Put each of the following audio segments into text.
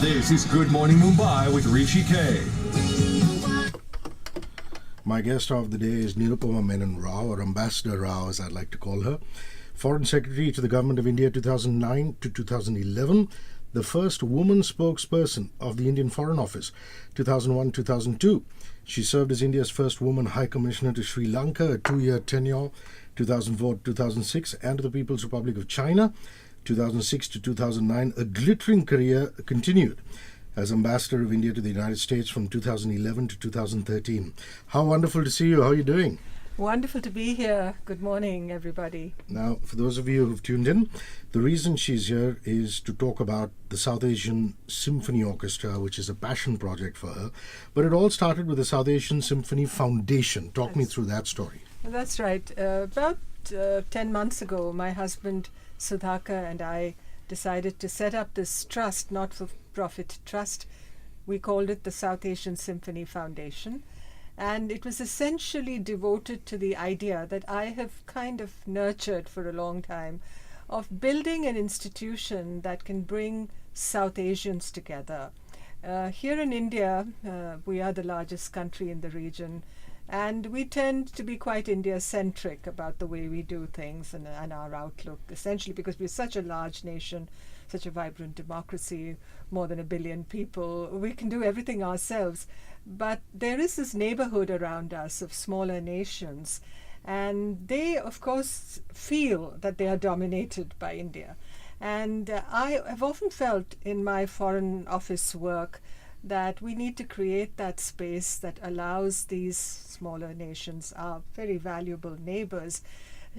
This is Good Morning Mumbai with Hrishi K. My guest of the day is Nirupama Menon Rao, or Ambassador Rao as I'd like to call her. Foreign Secretary to the Government of India 2009 to 2011. The first woman spokesperson of the Indian Foreign Office 2001-2002. She served as India's first woman High Commissioner to Sri Lanka, a 2-year tenure 2004-2006, and to the People's Republic of China 2006 to 2009. A glittering career continued as Ambassador of India to the United States from 2011 to 2013. How wonderful to see you. How are you doing? Wonderful to be here. Good morning, everybody. Now, for those of you who've tuned in, the reason she's here is to talk about the South Asian Symphony Orchestra, which is a passion project for her. But it all started with the South Asian Symphony Foundation. Talk me through that story. That's right. About 10 months ago, my husband Sudhakar and I decided to set up this trust, not-for-profit trust. We called it the South Asian Symphony Foundation. And it was essentially devoted to the idea that I have kind of nurtured for a long time of building an institution that can bring South Asians together. Here in India, we are the largest country in the region, and we tend to be quite India-centric about the way we do things and our outlook, essentially because we're such a large nation, such a vibrant democracy, more than 1 billion people. We can do everything ourselves. But there is this neighborhood around us of smaller nations, and they, of course, feel that they are dominated by India. And I have often felt in my Foreign Office work that we need to create that space that allows these smaller nations, our very valuable neighbors,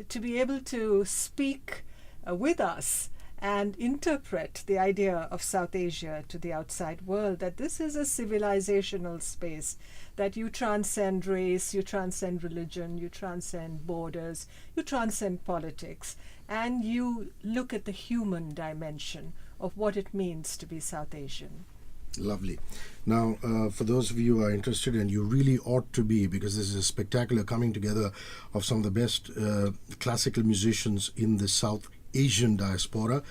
to be able to speak with us and interpret the idea of South Asia to the outside world, that this is a civilizational space, that you transcend race, you transcend religion, you transcend borders, you transcend politics, and you look at the human dimension of what it means to be South Asian. Lovely. Now, for those of you who are interested, and you really ought to be, because this is a spectacular coming together of some of the best classical musicians in the South Asian diaspora.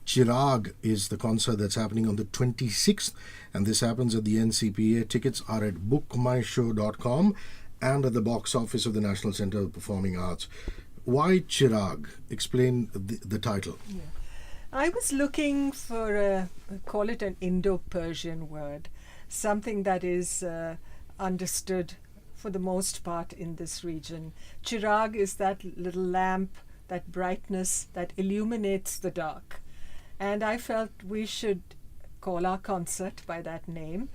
Chirag is the concert that's happening on the 26th, and this happens at the NCPA. Tickets are at bookmyshow.com and at the box office of the National Centre of Performing Arts. Why Chirag? Explain the title. Yeah. I was looking for call it an Indo-Persian word, something that is understood for the most part in this region. Chirag is that little lamp, that brightness that illuminates the dark. And I felt we should call our concert by that name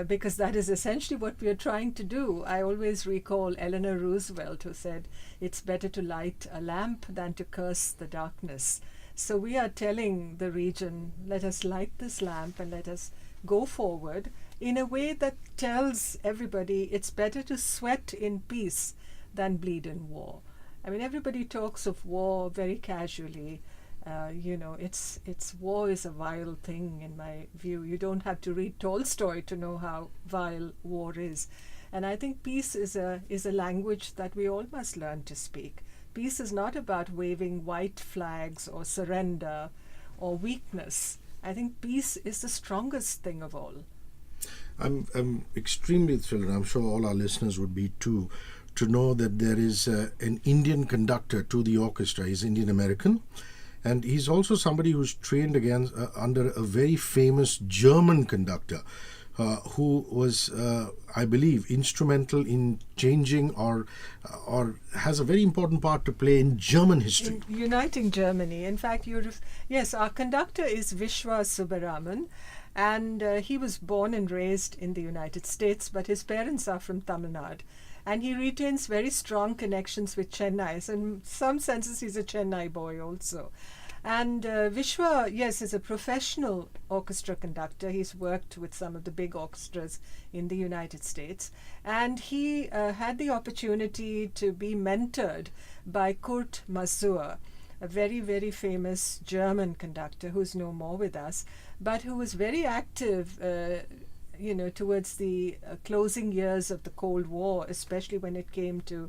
because that is essentially what we are trying to do. I always recall Eleanor Roosevelt, who said, "It's better to light a lamp than to curse the darkness." So we are telling the region, let us light this lamp and let us go forward in a way that tells everybody it's better to sweat in peace than bleed in war. I mean, everybody talks of war very casually. It's war is a vile thing in my view. You don't have to read Tolstoy to know how vile war is. And I think peace is a language that we all must learn to speak. Peace is not about waving white flags or surrender or weakness. I think peace is the strongest thing of all. I'm extremely thrilled, and I'm sure all our listeners would be too, to know that there is an Indian conductor to the orchestra. He's Indian American, and he's also somebody who's trained under a very famous German conductor who was, I believe, instrumental in changing or has a very important part to play in German history. In uniting Germany. In fact, yes, our conductor is Vishwa Subbaraman, and he was born and raised in the United States, but his parents are from Tamil Nadu. And he retains very strong connections with Chennai. So in some senses, he's a Chennai boy also. And Vishwa, yes, is a professional orchestra conductor. He's worked with some of the big orchestras in the United States. And he had the opportunity to be mentored by Kurt Masur, a very, very famous German conductor who's no more with us, but who was very active towards the closing years of the Cold War, especially when it came to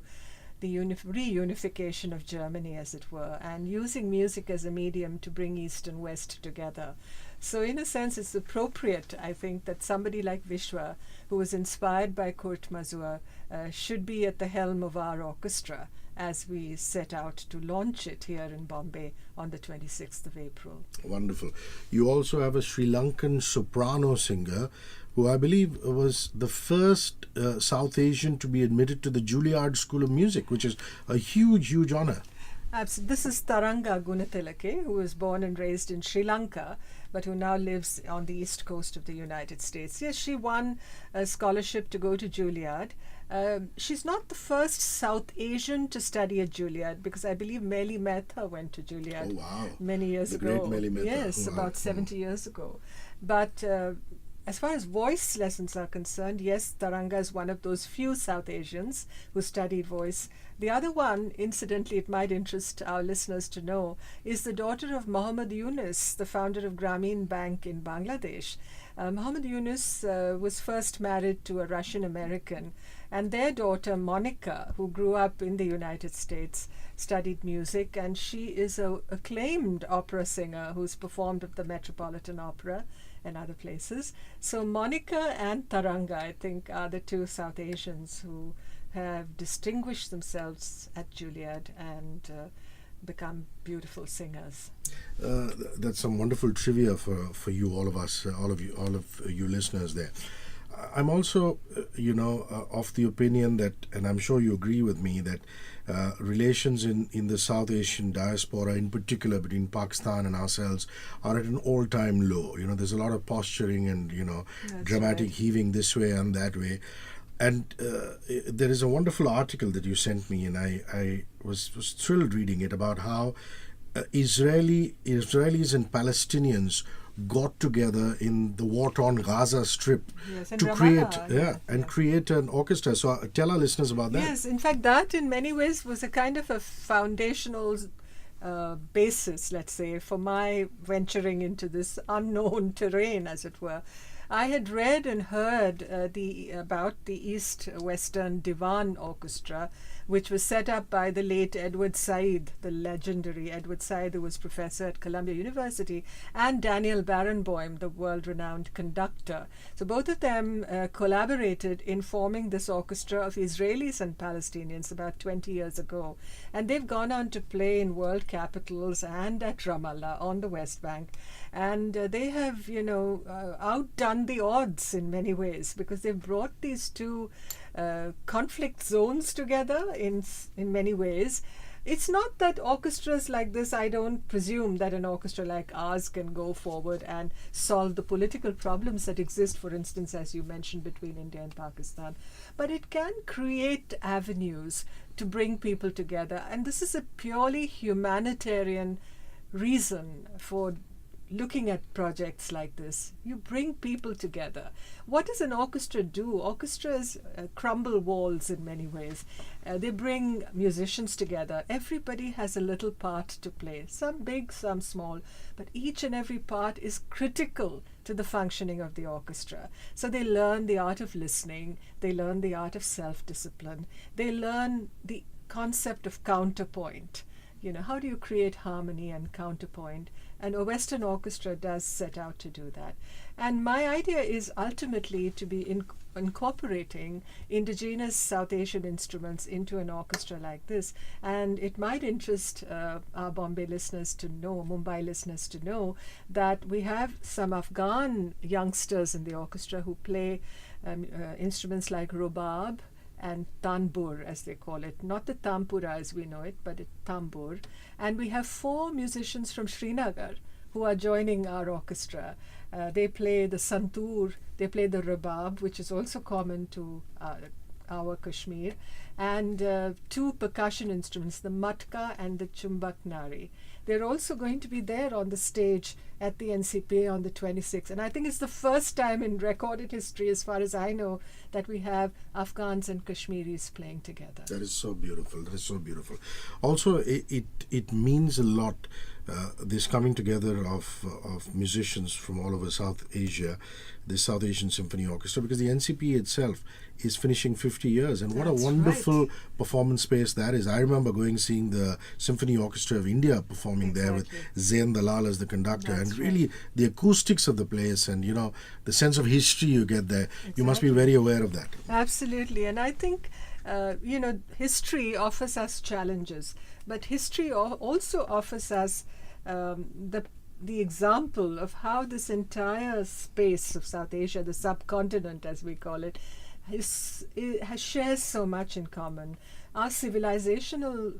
the reunification of Germany, as it were, and using music as a medium to bring East and West together. So in a sense, it's appropriate, I think, that somebody like Vishwa, who was inspired by Kurt Masur, should be at the helm of our orchestra as we set out to launch it here in Bombay on the 26th of April. Wonderful. You also have a Sri Lankan soprano singer who I believe was the first South Asian to be admitted to the Juilliard School of Music, which is a huge, huge honor. This is Taranga Gunatilake, who was born and raised in Sri Lanka, but who now lives on the east coast of the United States. Yes, she won a scholarship to go to Juilliard. She's not the first South Asian to study at Juilliard, because I believe Meli Mehta went to Juilliard many years ago. Great Meli Mehta. Yes, about 70 years ago. But as far as voice lessons are concerned, yes, Taranga is one of those few South Asians who studied voice. The other one, incidentally, it might interest our listeners to know, is the daughter of Muhammad Yunus, the founder of Grameen Bank in Bangladesh. Muhammad Yunus was first married to a Russian American, and their daughter Monica, who grew up in the United States, studied music, and she is an acclaimed opera singer who's performed at the Metropolitan Opera and other places. So Monica and Taranga, I think, are the two South Asians who have distinguished themselves at Juilliard and become beautiful singers. That's some wonderful trivia for you, all of us, all of you listeners there. I'm also, of the opinion that, and I'm sure you agree with me, that relations in the South Asian diaspora, in particular between Pakistan and ourselves, are at an all-time low. There's a lot of posturing and, dramatic heaving this way and that way. And there is a wonderful article that you sent me, and I was thrilled reading it, about how Israelis and Palestinians got together in the war-torn Gaza Strip to create an orchestra. So tell our listeners about that. Yes, in fact, that in many ways was a kind of a foundational basis, let's say, for my venturing into this unknown terrain, as it were. I had read and heard about the East Western Divan Orchestra, which was set up by the late Edward Said, the legendary Edward Said, who was professor at Columbia University, and Daniel Barenboim, the world-renowned conductor. So both of them collaborated in forming this orchestra of Israelis and Palestinians about 20 years ago. And they've gone on to play in world capitals and at Ramallah on the West Bank. And they have, outdone the odds in many ways, because they've brought these two conflict zones together in many ways. It's not that orchestras like this, I don't presume that an orchestra like ours can go forward and solve the political problems that exist, for instance, as you mentioned, between India and Pakistan. But it can create avenues to bring people together. And this is a purely humanitarian reason for looking at projects like this. You bring people together. What does an orchestra do? Orchestras crumble walls in many ways. They bring musicians together. Everybody has a little part to play, some big, some small, but each and every part is critical to the functioning of the orchestra. So they learn the art of listening, they learn the art of self-discipline, they learn the concept of counterpoint. How do you create harmony and counterpoint? And a Western orchestra does set out to do that. And my idea is ultimately to be incorporating indigenous South Asian instruments into an orchestra like this. And it might interest our Bombay listeners to know, Mumbai listeners to know, that we have some Afghan youngsters in the orchestra who play instruments like rubab and tanbur, as they call it, not the tampura as we know it, but a tambur. And we have 4 musicians from Srinagar who are joining our orchestra. They play the santoor, they play the rabab, which is also common to our Kashmir, and 2 percussion instruments, the matka and the chumbak nari. They're also going to be there on the stage at the NCPA on the 26th. And I think it's the first time in recorded history, as far as I know, that we have Afghans and Kashmiris playing together. That is so beautiful. That is so beautiful. Also, it means a lot, this coming together of musicians from all over South Asia, the South Asian Symphony Orchestra, because the NCPA itself is finishing 50 years. And what a wonderful beautiful performance space that is. I remember seeing the Symphony Orchestra of India performing there with Zain Dalal as the conductor, and really the acoustics of the place and, the sense of history you get there. You must be very aware of that. Absolutely. And I think, history offers us challenges, but history also offers us the example of how this entire space of South Asia, the subcontinent as we call it, shares so much in common. Our civilizational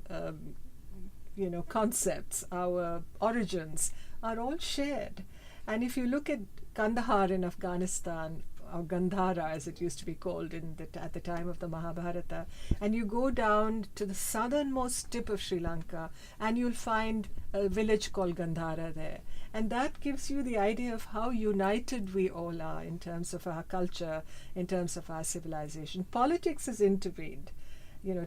concepts, our origins are all shared. And if you look at Kandahar in Afghanistan, or Gandhara as it used to be called at the time of the Mahabharata, and you go down to the southernmost tip of Sri Lanka and you'll find a village called Gandhara there. And that gives you the idea of how united we all are in terms of our culture, in terms of our civilization. Politics has intervened.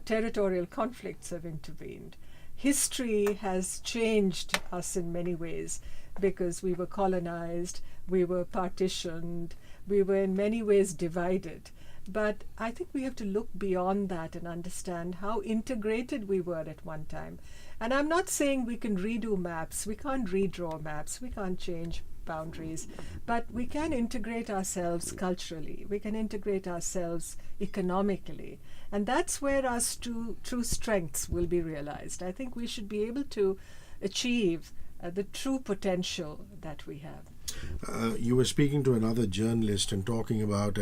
Territorial conflicts have intervened. History has changed us in many ways because we were colonized, we were partitioned, we were in many ways divided. But I think we have to look beyond that and understand how integrated we were at one time. And I'm not saying we can redo maps, we can't redraw maps, we can't change boundaries, but we can integrate ourselves culturally, we can integrate ourselves economically, and that's where our true strengths will be realized. I think we should be able to achieve the true potential that we have. You were speaking to another journalist and talking about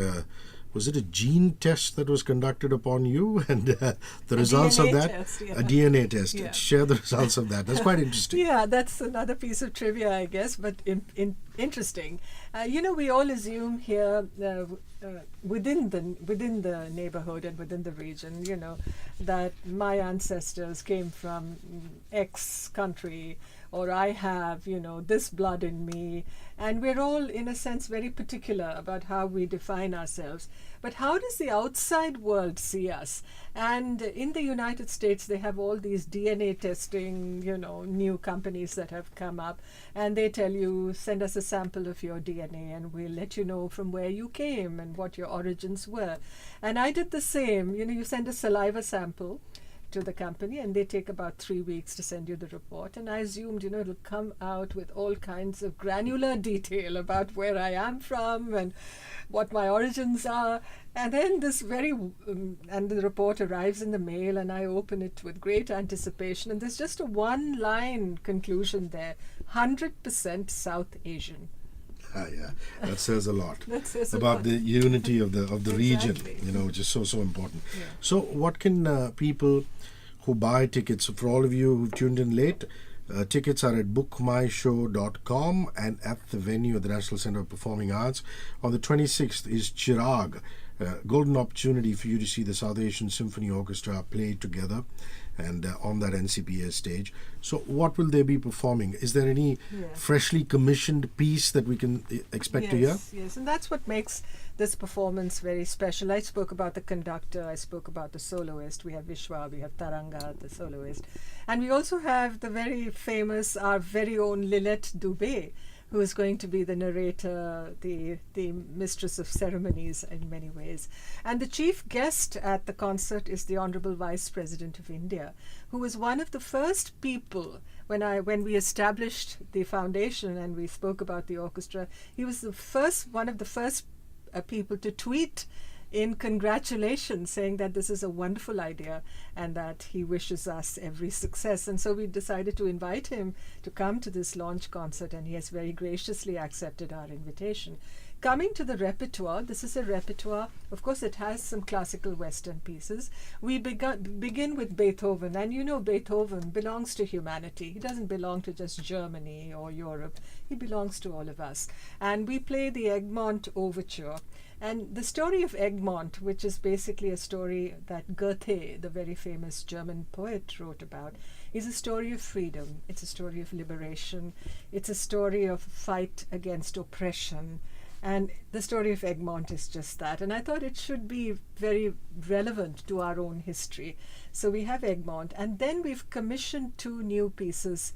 was it a gene test that was conducted upon you and the results of that? Test, yeah. A DNA test. Yeah. Share the results of that. That's quite interesting. Yeah, that's another piece of trivia, I guess, but interesting. We all assume here within the neighborhood and within the region, that my ancestors came from X country, or I have, this blood in me. And we're all, in a sense, very particular about how we define ourselves. But how does the outside world see us? And in the United States, they have all these DNA testing, new companies that have come up. And they tell you, send us a sample of your DNA and we'll let you know from where you came and what your origins were. And I did the same. You send a saliva sample to the company and they take about 3 weeks to send you the report, and I assumed it'll come out with all kinds of granular detail about where I am from and what my origins are. And then and the report arrives in the mail and I open it with great anticipation, and there's just a one line conclusion there: 100% South Asian. Yeah, that says a lot That says a about lot. the unity of the region, Exactly. which is so important. Yeah. So what can people who buy tickets, for all of you who've tuned in late, tickets are at bookmyshow.com and at the venue at the National Centre of Performing Arts. On the 26th is Chirag, golden opportunity for you to see the South Asian Symphony Orchestra play together and on that NCPA stage. So what will they be performing? Is there any freshly commissioned piece that we can expect to hear? Yes, and that's what makes this performance very special. I spoke about the conductor, I spoke about the soloist. We have Vishwa, we have Taranga, the soloist. And we also have the very famous, our very own Lilette Dubé, who is going to be the narrator, the mistress of ceremonies in many ways. And the chief guest at the concert is the Honorable Vice President of India, who was one of the first people when we established the foundation and we spoke about the orchestra. He was one of the first people to tweet in congratulations, saying that this is a wonderful idea and that he wishes us every success. And so we decided to invite him to come to this launch concert, and he has very graciously accepted our invitation. Coming to the repertoire, this is a repertoire, of course it has some classical Western pieces. We begin with Beethoven, and Beethoven belongs to humanity. He doesn't belong to just Germany or Europe. He belongs to all of us. And we play the Egmont Overture. And the story of Egmont, which is basically a story that Goethe, the very famous German poet, wrote about, is a story of freedom. It's a story of liberation. It's a story of fight against oppression. And the story of Egmont is just that. And I thought it should be very relevant to our own history. So we have Egmont. And then we've commissioned 2 new pieces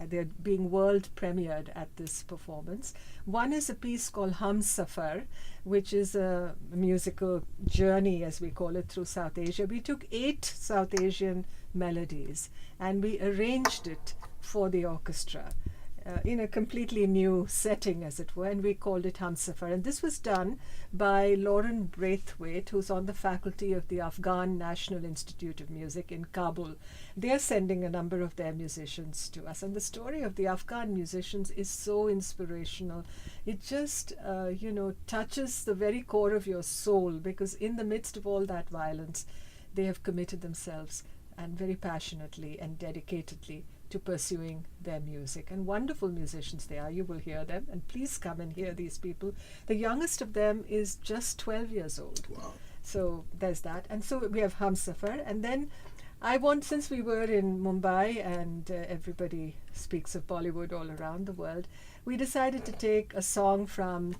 they're being world premiered at this performance. One is a piece called Humsafar, which is a musical journey, as we call it, through South Asia. We took 8 South Asian melodies and we arranged it for the orchestra in a completely new setting, as it were, and we called it Humsafar. And this was done by Lauren Braithwaite, who's on the faculty of the Afghan National Institute of Music in Kabul. They're sending a number of their musicians to us, and the story of the Afghan musicians is so inspirational. It just, touches the very core of your soul, because in the midst of all that violence, they have committed themselves, and very passionately and dedicatedly, to pursuing their music. And wonderful musicians they are. You will hear them, and please come and hear these people. The youngest of them is just 12 years old. Wow. So there's that. And so we have Humsafar. And then since we were in Mumbai and everybody speaks of Bollywood all around the world, we decided to take a song from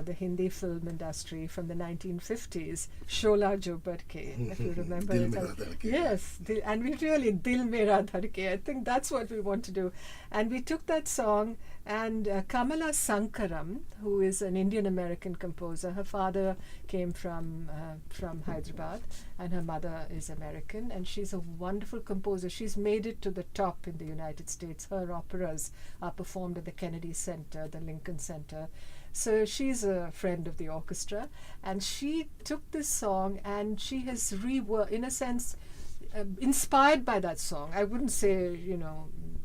the Hindi film industry from the 1950s, Shola Jo Badke, if you remember Dil it. Mera Dhadke. Yes, and we really, Dil Mera Dhadke, I think that's what we want to do. And we took that song, and Kamala Sankaram, who is an Indian-American composer, her father came from Hyderabad, and her mother is American, and she's a wonderful composer. She's made it to the top in the United States. Her operas are performed at the Kennedy Center, the Lincoln Center. So she's a friend of the orchestra, and she took this song and she has in a sense, inspired by that song. I wouldn't say,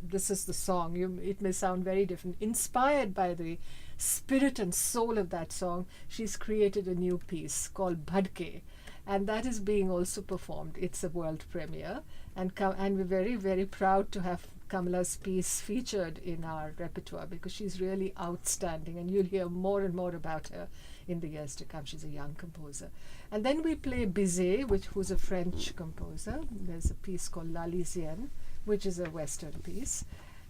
this is the song. It may sound very different. Inspired by the spirit and soul of that song, she's created a new piece called Bhadke, and that is being also performed. It's a world premiere, and we're very, very proud to have Kamala's piece featured in our repertoire, because she's really outstanding, and you'll hear more and more about her in the years to come. She's a young composer. And then we play Bizet, who's a French composer. There's a piece called L'Alisienne, which is a Western piece.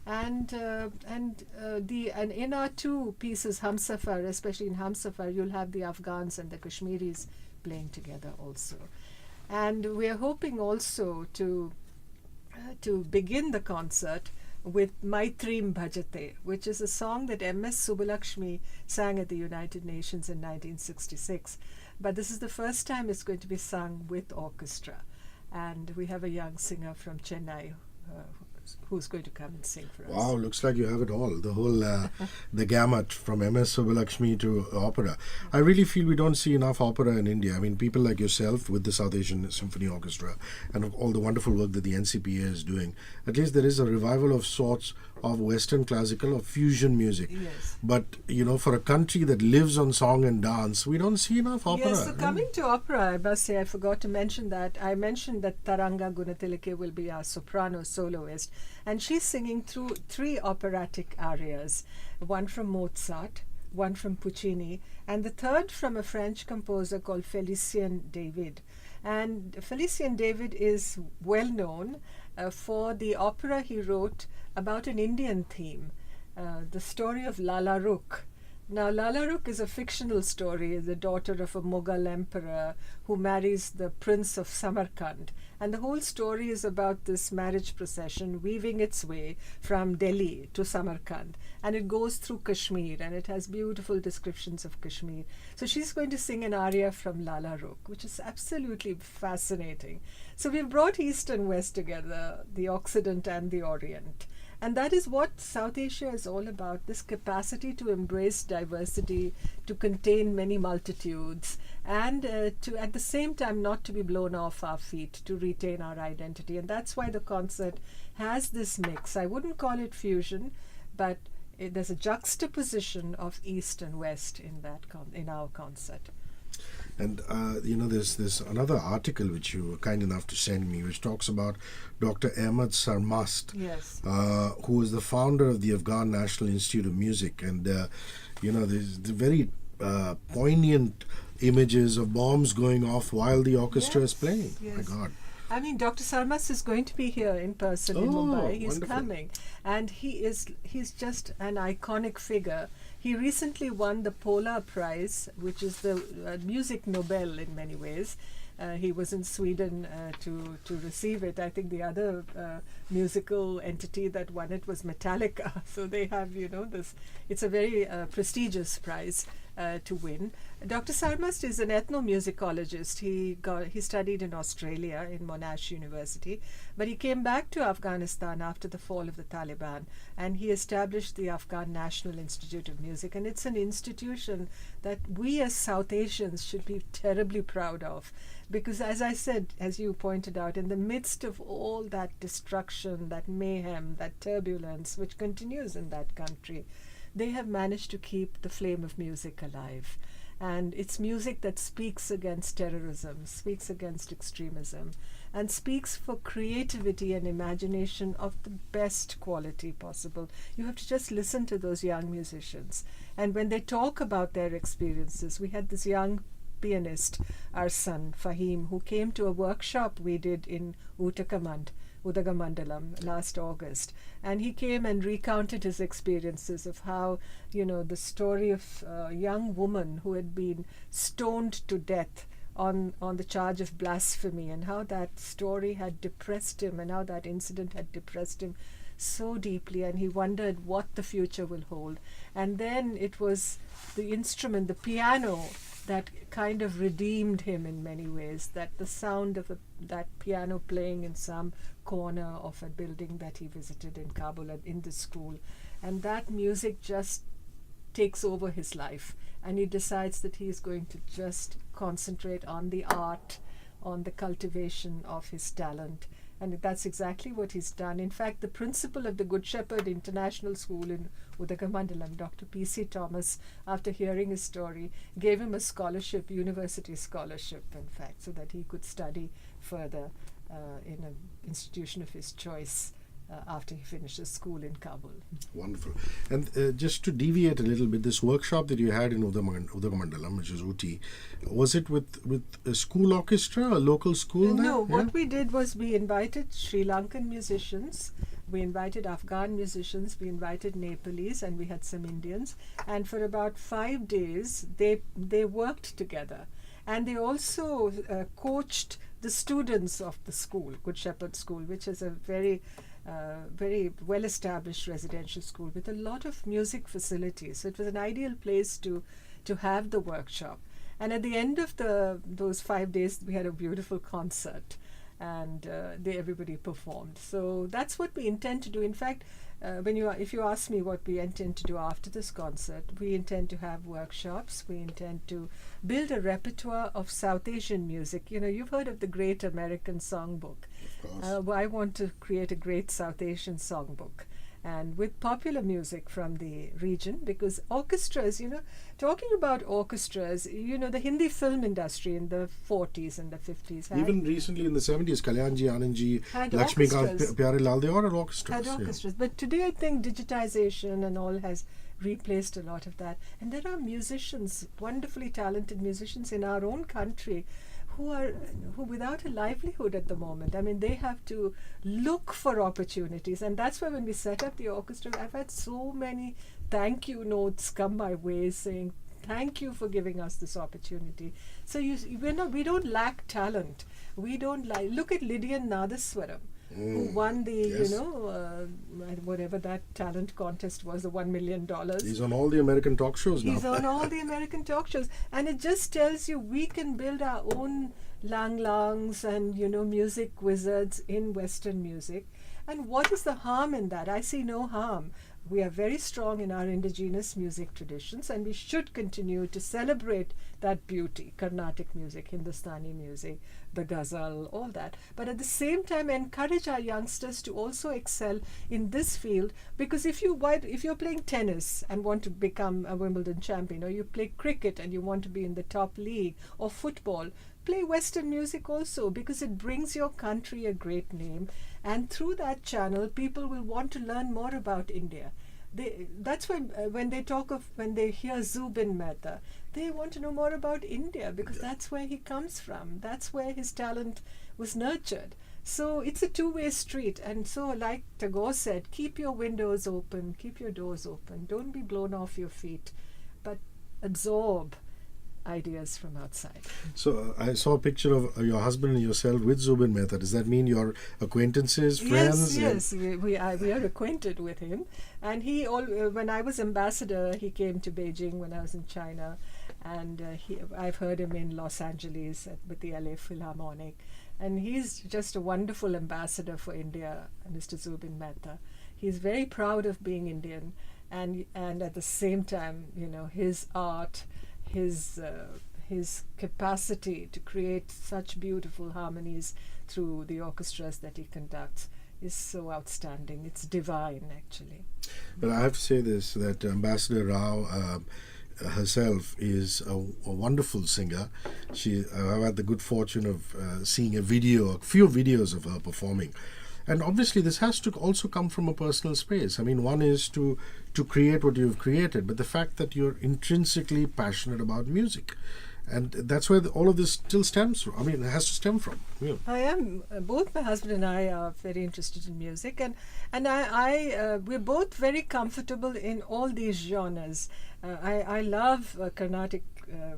And in our 2 pieces, Humsafar, especially in Humsafar, you'll have the Afghans and the Kashmiris playing together also. And we're hoping also to begin the concert with Maitrim Bhajate, which is a song that M.S. Subbulakshmi sang at the United Nations in 1966. But this is the first time it's going to be sung with orchestra. And we have a young singer from Chennai who's going to come and sing for us. Wow, looks like you have it all. The whole, the gamut from M.S. Subbulakshmi to opera. I really feel we don't see enough opera in India. I mean, people like yourself with the South Asian Symphony Orchestra and all the wonderful work that the NCPA is doing. At least there is a revival of sorts of Western classical or fusion music. Yes. But, for a country that lives on song and dance, we don't see enough opera. Yes, so coming to opera, I must say, I forgot to mention that. I mentioned that Taranga Gunatilake will be our soprano soloist, and she's singing through 3 operatic arias, one from Mozart, one from Puccini, and the third from a French composer called Félicien David. And Félicien David is well known for the opera he wrote about an Indian theme, the story of Lala Rukh. Now, Lala Rukh is a fictional story, the daughter of a Mughal emperor who marries the prince of Samarkand. And the whole story is about this marriage procession weaving its way from Delhi to Samarkand. And it goes through Kashmir, and it has beautiful descriptions of Kashmir. So she's going to sing an aria from Lala Rukh, which is absolutely fascinating. So we've brought East and West together, the Occident and the Orient. And that is what South Asia is all about, this capacity to embrace diversity, to contain many multitudes, and to at the same time not to be blown off our feet, to retain our identity. And that's why the concert has this mix. I wouldn't call it fusion, but there's a juxtaposition of East and West in our concert. And, there's another article which you were kind enough to send me, which talks about Dr. Ahmad Sarmast, Yes. who is the founder of the Afghan National Institute of Music. And, there's the very poignant images of bombs going off while the orchestra is playing. Yes. My God. I mean, Dr. Sarmas is going to be here in person in Mumbai. He's Wonderful. coming, and he's just an iconic figure. He recently won the Polar Prize, which is the music Nobel in many ways, He was in Sweden to receive it. I think the other musical entity that won it was Metallica. So they have, this. It's a very prestigious prize to win. Dr. Sarmast is an ethnomusicologist. He studied in Australia in Monash University, but he came back to Afghanistan after the fall of the Taliban, and he established the Afghan National Institute of Music. And it's an institution that we as South Asians should be terribly proud of, because as I said, as you pointed out, in the midst of all that destruction, that mayhem, that turbulence which continues in that country, they have managed to keep the flame of music alive. And it's music that speaks against terrorism, speaks against extremism, and speaks for creativity and imagination of the best quality possible. You have to just listen to those young musicians. And when they talk about their experiences, we had this young pianist, our son Fahim, who came to a workshop we did in Udagamandalam last August, and he came and recounted his experiences of how, the story of a young woman who had been stoned to death on the charge of blasphemy, and how that story had depressed him, and how that incident had depressed him so deeply, and he wondered what the future will hold. And then it was the instrument, the piano, that kind of redeemed him in many ways, that the sound of that piano playing in some corner of a building that he visited in Kabul and in the school, and that music just takes over his life, and he decides that he is going to just concentrate on the art, on the cultivation of his talent. And that's exactly what he's done. In fact, the principal of the Good Shepherd International School in Udagamandalam, Dr. P.C. Thomas, after hearing his story, gave him a scholarship, university scholarship, in fact, so that he could study further in an institution of his choice after he finishes school in Kabul. Wonderful. And just to deviate a little bit, this workshop that you had in Udagamandalam, which is Uti, was it with a school orchestra, a local school there? No, what we did was we invited Sri Lankan musicians, we invited Afghan musicians, we invited Nepalese, and we had some Indians. And for about 5 days, they worked together. And they also coached the students of the school, Good Shepherd School, which is a very well-established residential school with a lot of music facilities. So it was an ideal place to have the workshop. And at the end of those 5 days, we had a beautiful concert, and everybody performed. So that's what we intend to do. In fact, if you ask me what we intend to do after this concert, we intend to have workshops. We intend to build a repertoire of South Asian music. You've heard of the Great American Songbook. Of course. I want to create a great South Asian songbook, and with popular music from the region, because orchestras, talking about orchestras, the Hindi film industry in the 40s and the 50s even recently in the 70s, Kalyanji, Anandji, had Lakshmikant, orchestras. Pyare Lal, they all had orchestras. Had orchestras. But today I think digitization and all has replaced a lot of that. And there are musicians, wonderfully talented musicians in our own country who without a livelihood at the moment. I mean, they have to look for opportunities, and that's why when we set up the orchestra, I've had so many thank you notes come my way saying thank you for giving us this opportunity. So we don't lack talent. We don't look at Lydian Nadaswaram, who won the whatever that talent contest was, the $1 million. He's on all the American talk shows now. He's on all the American talk shows, and it just tells you we can build our own lang langs and music wizards in Western music. And what is the harm in that? I see no harm. We are very strong in our indigenous music traditions, and we should continue to celebrate that beauty, Carnatic music, Hindustani music, the ghazal, all that. But at the same time, encourage our youngsters to also excel in this field, because if you're playing tennis and want to become a Wimbledon champion, or you play cricket and you want to be in the top league, or football, play Western music also, because it brings your country a great name, and through that channel people will want to learn more about India. That's why when they hear Zubin Mehta, they want to know more about India, because that's where he comes from, that's where his talent was nurtured. So it's a two-way street. And so, like Tagore said, keep your windows open, keep your doors open, don't be blown off your feet, but absorb ideas from outside. So I saw a picture of your husband and yourself with Zubin Mehta. Does that mean you're acquaintances, friends? Yes, we are acquainted with him. And when I was ambassador, he came to Beijing when I was in China, and I've heard him in Los Angeles with the LA Philharmonic. And he's just a wonderful ambassador for India, Mr. Zubin Mehta. He's very proud of being Indian, and at the same time, his art, his capacity to create such beautiful harmonies through the orchestras that he conducts is so outstanding. It's divine, actually. But I have to say this, that Ambassador Rao herself is a wonderful singer. I've had the good fortune of seeing a few videos of her performing. And obviously this has to also come from a personal space. I mean, one is to create what you've created, but the fact that you're intrinsically passionate about music. And that's where all of this still stems from. I mean, it has to stem from. Yeah. I am. Both my husband and I are very interested in music, and we're both very comfortable in all these genres. I love Carnatic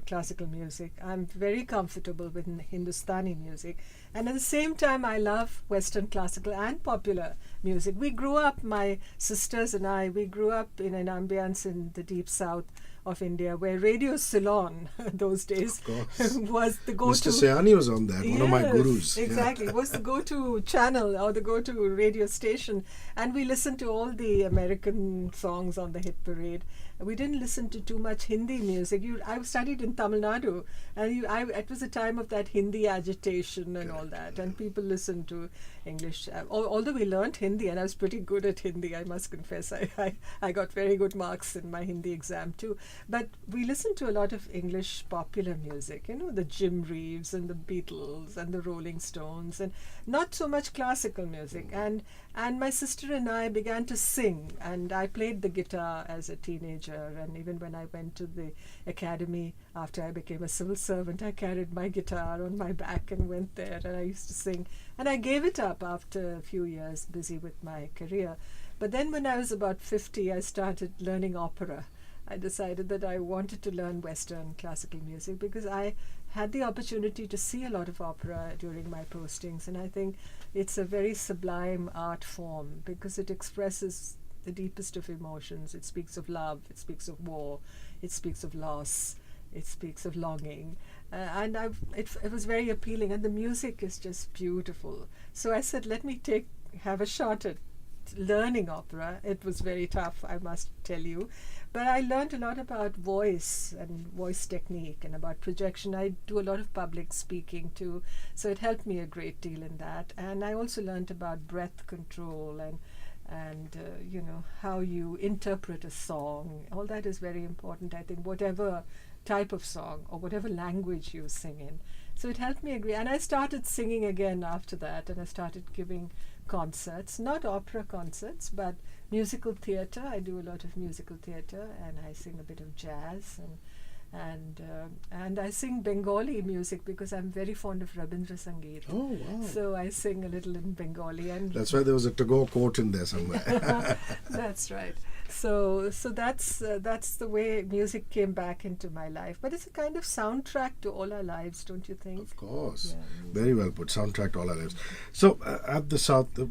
classical music. I'm very comfortable with Hindustani music, and at the same time, I love Western classical and popular music. We grew up, my sisters and I, grew up in an ambience in the deep south of India, where Radio Ceylon those days was the go-to. Mr. Sayani was on that, one of my gurus. Exactly, Yeah. was the go-to channel or the go-to radio station, and we listened to all the American songs on the hit parade. We didn't listen to too much Hindi music. I studied in Tamil Nadu, and it was a time of that Hindi agitation and all that, and people listened to English. Although we learnt Hindi, and I was pretty good at Hindi, I must confess. I got very good marks in my Hindi exam too. But we listened to a lot of English popular music, the Jim Reeves and the Beatles and the Rolling Stones, and not so much classical music. And my sister and I began to sing, and I played the guitar as a teenager, and even when I went to the academy after I became a civil servant, I carried my guitar on my back and went there, and I used to sing. And I gave it up after a few years, busy with my career. But then when I was about 50, I started learning opera. I decided that I wanted to learn Western classical music because I had the opportunity to see a lot of opera during my postings, and I think it's a very sublime art form because it expresses the deepest of emotions. It speaks of love, it speaks of war, it speaks of loss, it speaks of longing, and it was very appealing, and the music is just beautiful. So I said, let me have a shot at learning opera. It was very tough, I must tell you, but I learned a lot about voice and voice technique and about projection. I do a lot of public speaking too, so it helped me a great deal in that. And I also learned about breath control and how you interpret a song. All that is very important, I think, whatever type of song or whatever language you sing in. So it helped me agree. And I started singing again after that, and I started giving concerts, not opera concerts, but musical theatre. I do a lot of musical theatre, and I sing a bit of jazz, and I sing Bengali music because I'm very fond of Rabindra Sangeet. Oh, wow. So I sing a little in Bengali, and that's why there was a Tagore quote in there somewhere. That's right. So that's the way music came back into my life. But it's a kind of soundtrack to all our lives, don't you think? Of course. Yeah. Very well put. Soundtrack to all our lives. So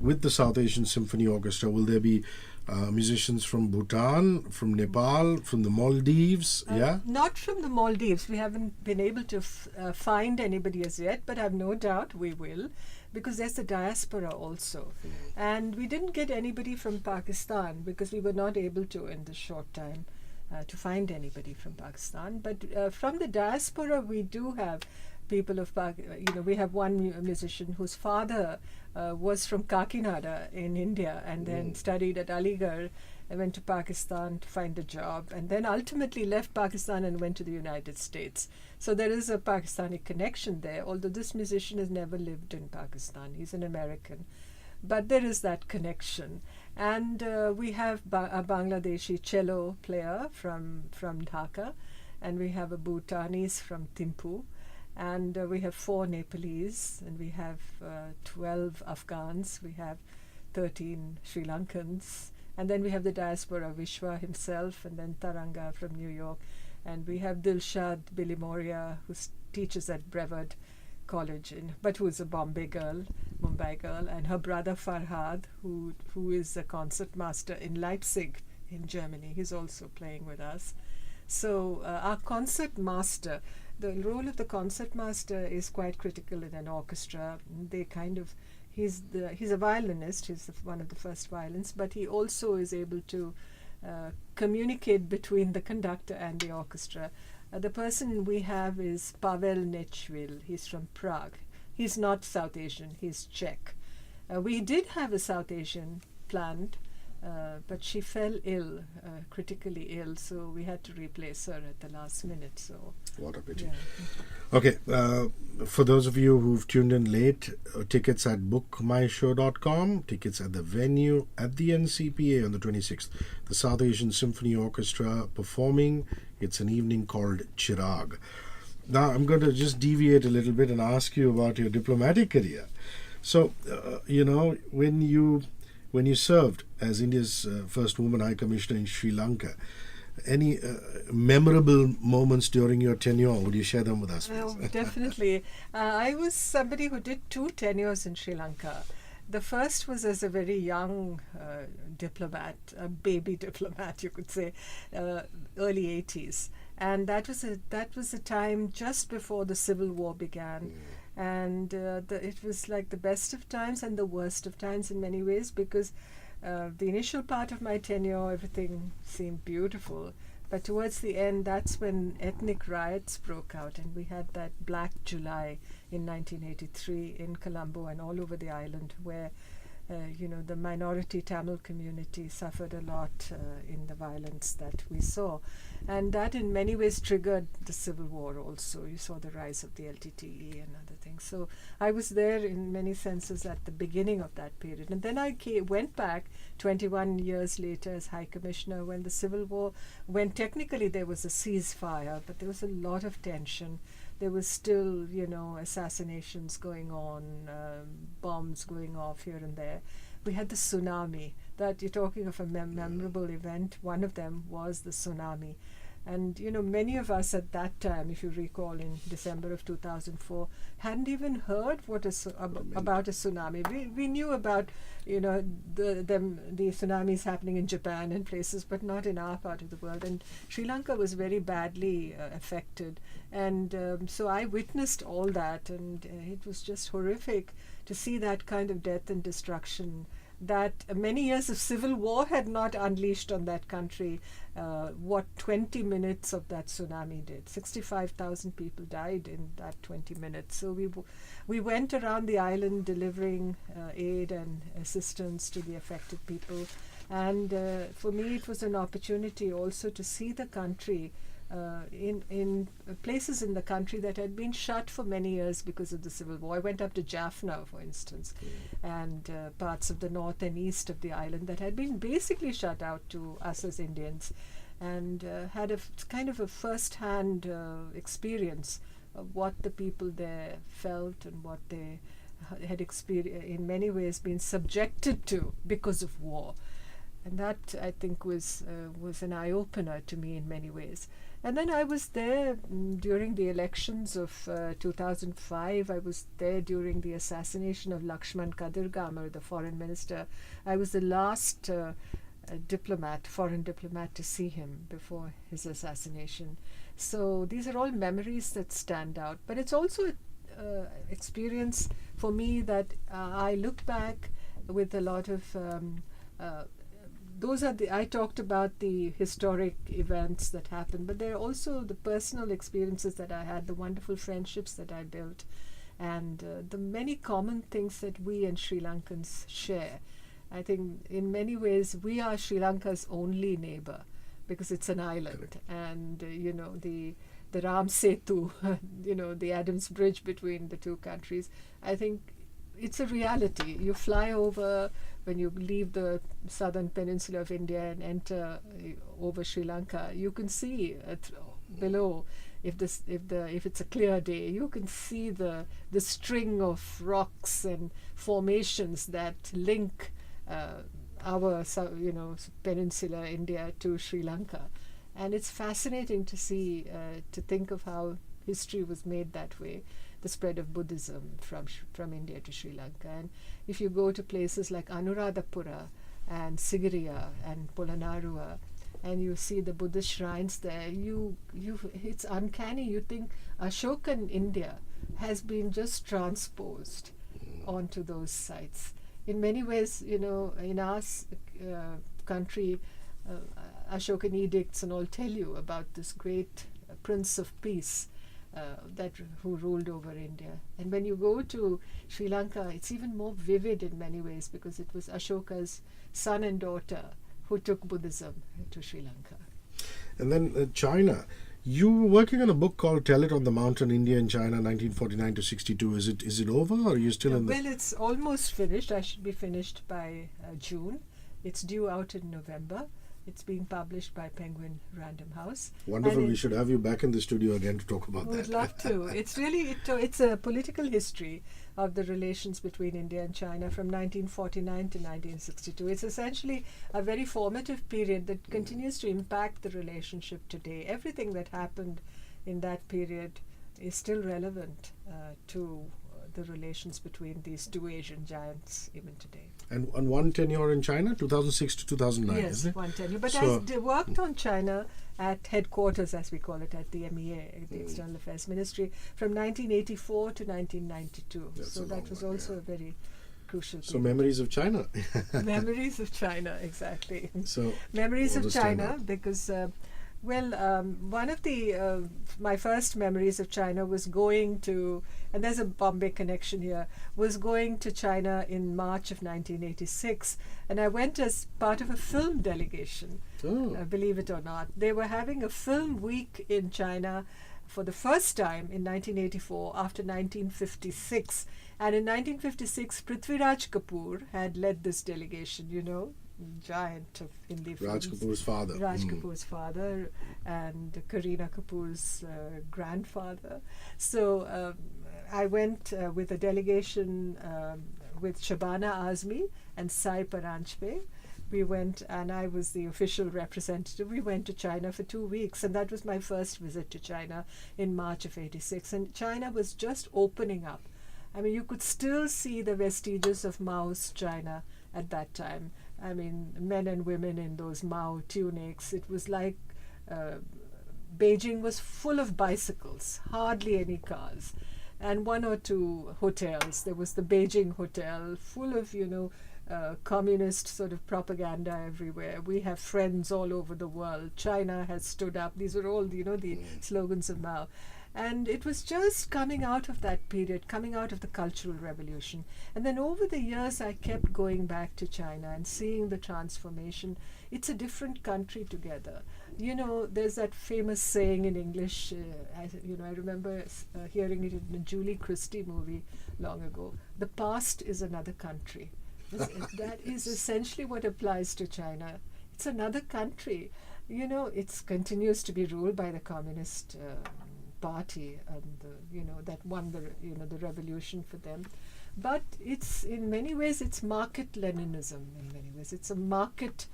with the South Asian Symphony Orchestra, will there be musicians from Bhutan, from Nepal, from the Maldives? Not from the Maldives. We haven't been able to find anybody as yet, but I have no doubt we will, because there's the diaspora also. And we didn't get anybody from Pakistan because we were not able to in this short time to find anybody from Pakistan. But from the diaspora, we do have people of we have one musician whose father was from Kakinada in India, and then studied at Aligarh and went to Pakistan to find a job, and then ultimately left Pakistan and went to the United States. So there is a Pakistani connection there, although this musician has never lived in Pakistan. He's an American. But there is that connection. And we have a Bangladeshi cello player from Dhaka, and we have a Bhutanese from Thimphu, and we have 4 Nepalese, and we have 12 Afghans, we have 13 Sri Lankans, and then we have the diaspora, Vishwa himself, and then Taranga from New York. And we have Dilshad Bilimoria, who teaches at Brevard College, but who's a Mumbai girl, and her brother Farhad, who is a concertmaster in Leipzig in Germany. He's also playing with us. So our concert master, the role of the concertmaster is quite critical in an orchestra. He's a violinist. He's one of the first violins, but he also is able to communicate between the conductor and the orchestra. The person we have is Pavel Nechvil. He's from Prague. He's not South Asian. He's Czech. We did have a South Asian planned, but she fell ill, critically ill, so we had to replace her at the last minute. So what a pity. Yeah. Okay, for those of you who've tuned in late, tickets at bookmyshow.com, tickets at the venue at the NCPA on the 26th. The South Asian Symphony Orchestra performing. It's an evening called Chirag. Now, I'm going to just deviate a little bit and ask you about your diplomatic career. So, when you served as India's first woman High Commissioner in Sri Lanka, any memorable moments during your tenure? Would you share them with us, please? Well, definitely. I was somebody who did 2 tenures in Sri Lanka. The first was as a very young diplomat, a baby diplomat, you could say, early 80s. And that was a time just before the Civil War began. And it was like the best of times and the worst of times in many ways, because the initial part of my tenure, everything seemed beautiful. But towards the end, that's when ethnic riots broke out, and we had that Black July in 1983 in Colombo and all over the island, where the minority Tamil community suffered a lot in the violence that we saw. And that in many ways triggered the Civil War also. You saw the rise of the LTTE and other things. So I was there in many senses at the beginning of that period. And then I went back 21 years later as High Commissioner when the Civil War, when technically there was a ceasefire, but there was a lot of tension. There was still, assassinations going on, bombs going off here and there. We had the tsunami. That you're talking of a memorable event. One of them was the tsunami. And, many of us at that time, if you recall, in December of 2004, hadn't even heard about a tsunami. We knew about, the tsunamis happening in Japan and places, but not in our part of the world. And Sri Lanka was very badly affected. And so I witnessed all that, and it was just horrific to see that kind of death and destruction that many years of civil war had not unleashed on that country. What 20 minutes of that tsunami did. 65,000 people died in that 20 minutes. So we went around the island delivering aid and assistance to the affected people. And for me, it was an opportunity also to see the country in places in the country that had been shut for many years because of the Civil War. I went up to Jaffna, for instance, and parts of the north and east of the island that had been basically shut out to us as Indians, and had a kind of a first-hand experience of what the people there felt and what they had in many ways been subjected to because of war. And that, I think, was an eye-opener to me in many ways. And then I was there during the elections of 2005. I was there during the assassination of Lakshman Kadirgamar, the foreign minister. I was the last foreign diplomat to see him before his assassination. So these are all memories that stand out. But it's also an experience for me that I look back with a lot of I talked about the historic events that happened, but there are also the personal experiences that I had, the wonderful friendships that I built, and the many common things that we and Sri Lankans share. I think in many ways we are Sri Lanka's only neighbor because it's an island. Correct. And the Ram Setu, the Adams Bridge between the two countries, I think it's a reality. You fly over, when you leave the southern peninsula of India and enter over Sri Lanka, you can see below, if it's a clear day, you can see the string of rocks and formations that link our peninsula India to Sri Lanka. And it's fascinating to see, to think of how history was made that way, the spread of Buddhism from India to Sri Lanka. And if you go to places like Anuradhapura and Sigiriya and Polonnaruwa, and you see the Buddhist shrines there, it's uncanny. You think Ashokan India has been just transposed onto those sites. In many ways, in our country, Ashokan edicts and all tell you about this great Prince of Peace who ruled over India. And when you go to Sri Lanka, it's even more vivid in many ways, because it was Ashoka's son and daughter who took Buddhism to Sri Lanka. And then China. You were working on a book called Tell It on the Mountain, India and China, 1949 to 62. Is it over, or are you still in the... Well, it's almost finished. I should be finished by June. It's due out in November. It's being published by Penguin Random House. Wonderful. We should have you back in the studio again to talk about that. We'd love to. It's really, it's a political history of the relations between India and China from 1949 to 1962. It's essentially a very formative period that continues to impact the relationship today. Everything that happened in that period is still relevant to the relations between these two Asian giants even today. And one tenure in China, 2006 to 2009, yes, isn't it? One tenure. But I worked on China at headquarters, as we call it, at the MEA, the External Affairs Ministry, from 1984 to 1992. So that was also a very crucial period. So memories of China. Memories of China, exactly. So memories of China, because one of the my first memories of China was going to, and there's a Bombay connection here, was going to China in March of 1986, and I went as part of a film delegation. Believe it or not, they were having a film week in China for the first time in 1984 after 1956, and in 1956 Prithviraj Kapoor had led this delegation, giant of Hindi films. Raj Kapoor's father. Kapoor's father and Kareena Kapoor's grandfather. So I went with a delegation with Shabana Azmi and Sai Paranjpe. We went, and I was the official representative. We went to China for 2 weeks, and that was my first visit to China in March of 86. And China was just opening up. I mean, you could still see the vestiges of Mao's China at that time. I mean, men and women in those Mao tunics. It was like Beijing was full of bicycles, hardly any cars, and one or two hotels. There was the Beijing Hotel, full of, communist sort of propaganda everywhere. We have friends all over the world. China has stood up. These are all, the slogans of Mao. And it was just coming out of that period, coming out of the Cultural Revolution. And then over the years, I kept going back to China and seeing the transformation. It's a different country together. There's that famous saying in English, I remember hearing it in a Julie Christie movie long ago, the past is another country. That is essentially what applies to China. It's another country. It continues to be ruled by the Communist Party, and that won the revolution for them. But it's in many ways it's market Leninism. In many ways, it's a market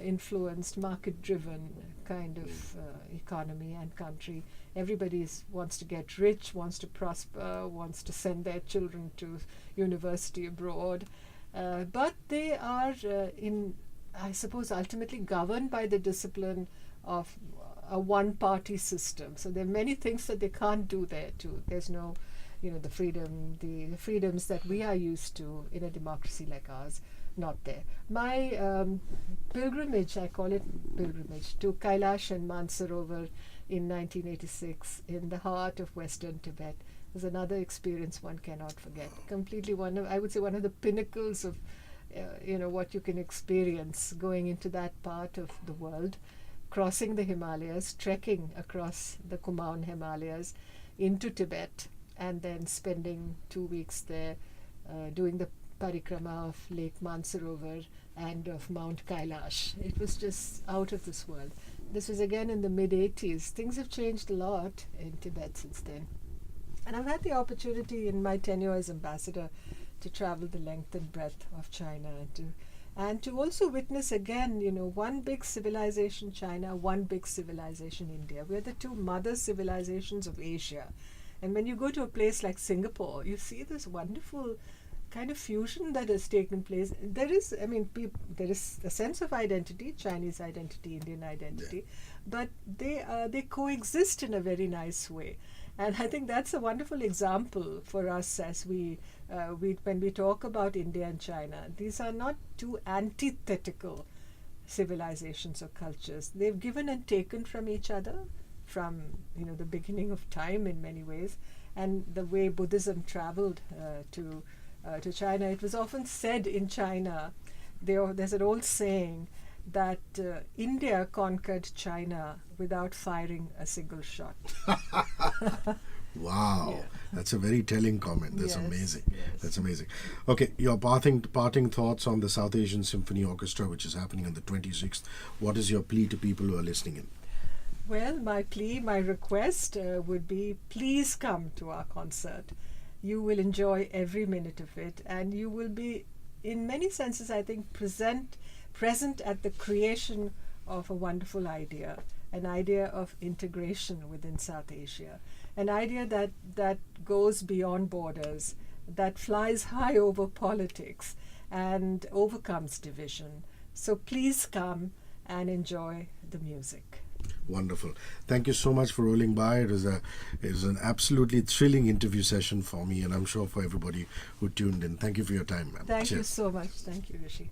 influenced, market driven kind of economy and country. Everybody wants to get rich, wants to prosper, wants to send their children to university abroad, but they are I suppose ultimately governed by the discipline of a one-party system. So there are many things that they can't do there too. There's no, the freedoms that we are used to in a democracy like ours, not there. My pilgrimage, I call it pilgrimage, to Kailash and Mansarovar in 1986 in the heart of Western Tibet was another experience one cannot forget. Completely one of the pinnacles of, what you can experience going into that part of the world. Crossing the Himalayas, trekking across the Kumaon Himalayas into Tibet, and then spending 2 weeks there doing the parikrama of Lake Mansarovar and of Mount Kailash. It was just out of this world. This was again in the mid-80s. Things have changed a lot in Tibet since then. And I've had the opportunity in my tenure as ambassador to travel the length and breadth of China and to also witness again, one big civilization China, one big civilization India. We're the two mother civilizations of Asia. And when you go to a place like Singapore, you see this wonderful kind of fusion that has taken place. There is, there is a sense of identity, Chinese identity, Indian identity, but they coexist in a very nice way. And I think that's a wonderful example for us as we when we talk about India and China. These are not two antithetical civilizations or cultures. They've given and taken from each other from the beginning of time in many ways, and the way Buddhism traveled to China. It was often said in China, there's an old saying that India conquered China without firing a single shot. Wow, Yeah. that's a very telling comment. That's Yes, amazing. yes. That's amazing. Okay, your parting thoughts on the South Asian Symphony Orchestra, which is happening on the 26th. What is your plea to people who are listening in? Well, my plea, my request would be, please come to our concert. You will enjoy every minute of it, and you will be, in many senses, I think, present at the creation of a wonderful idea, an idea of integration within South Asia, an idea that goes beyond borders, that flies high over politics and overcomes division. So please come and enjoy the music. Wonderful. Thank you so much for rolling by. It was an absolutely thrilling interview session for me, and I'm sure for everybody who tuned in. Thank you for your time, ma'am. Thank you Cheers. so much. Thank you, Hrishi.